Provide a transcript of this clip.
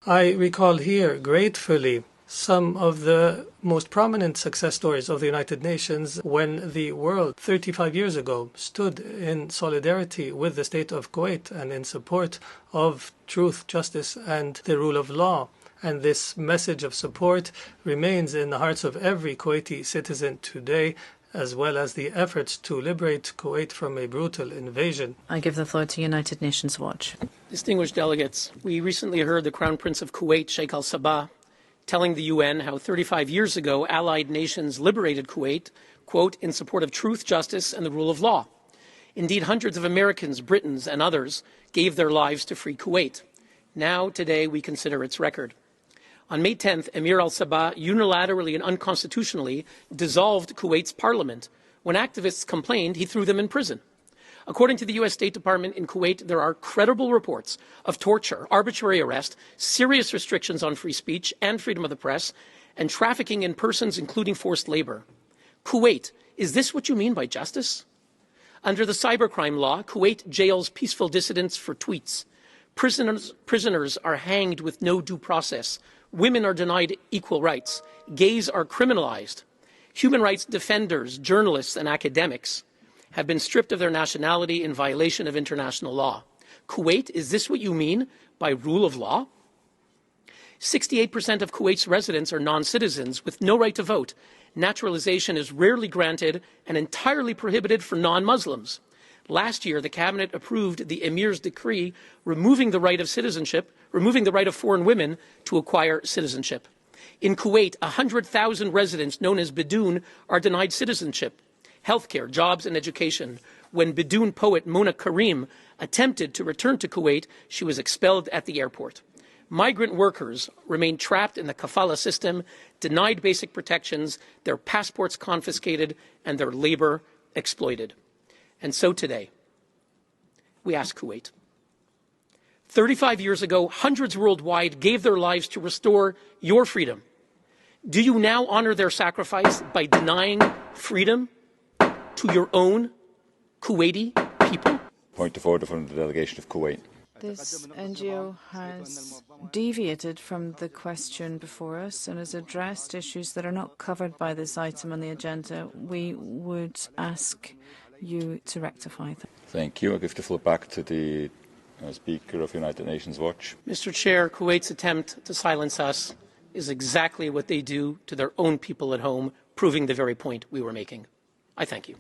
I recall here gratefully some of the most prominent success stories of the United Nations when the world 35 years ago stood in solidarity with the state of Kuwait and in support of truth, justice, and the rule of law. And this message of support remains in the hearts of every Kuwaiti citizen today, as well as the efforts to liberate Kuwait from a brutal invasion. I give the floor to United Nations Watch. Distinguished delegates, we recently heard the Crown Prince of Kuwait, Sheikh al-Sabah, telling the UN how 35 years ago allied nations liberated Kuwait, quote, in support of truth, justice, and the rule of law. Indeed, hundreds of Americans, Britons, and others gave their lives to free Kuwait. Now, today, we consider its record. On May 10th, Emir al-Sabah unilaterally and unconstitutionally dissolved Kuwait's parliament. When activists complained, he threw them in prison. According to the U.S. State Department in Kuwait, there are credible reports of torture, arbitrary arrest, serious restrictions on free speech and freedom of the press, and trafficking in persons, including forced labor. Kuwait, is this what you mean by justice? Under the cybercrime law, Kuwait jails peaceful dissidents for tweets. Prisoners are hanged with no due process. Women are denied equal rights. Gays are criminalized. Human rights defenders, journalists, and academics have been stripped of their nationality in violation of international law. Kuwait, is this what you mean by rule of law? 68% of Kuwait's residents are non-citizens with no right to vote. Naturalization is rarely granted and entirely prohibited for non-Muslims. Last year, the cabinet approved the emir's decree removing the right of foreign women to acquire citizenship. In Kuwait, 100,000 residents known as Bidoon are denied citizenship, healthcare, jobs, and education. When Bidoon poet Mona Karim attempted to return to Kuwait, she was expelled at the airport. Migrant workers remain trapped in the kafala system, denied basic protections, their passports confiscated, and their labor exploited. And so today, we ask Kuwait. 35 years ago, hundreds worldwide gave their lives to restore your freedom. Do you now honor their sacrifice by denying freedom to your own Kuwaiti people? Point of order from the delegation of Kuwait. This NGO has deviated from the question before us and has addressed issues that are not covered by this item on the agenda. We would ask you to rectify them. Thank you. I give the floor back to the Speaker of United Nations Watch. Mr. Chair, Kuwait's attempt to silence us is exactly what they do to their own people at home, proving the very point we were making. I thank you.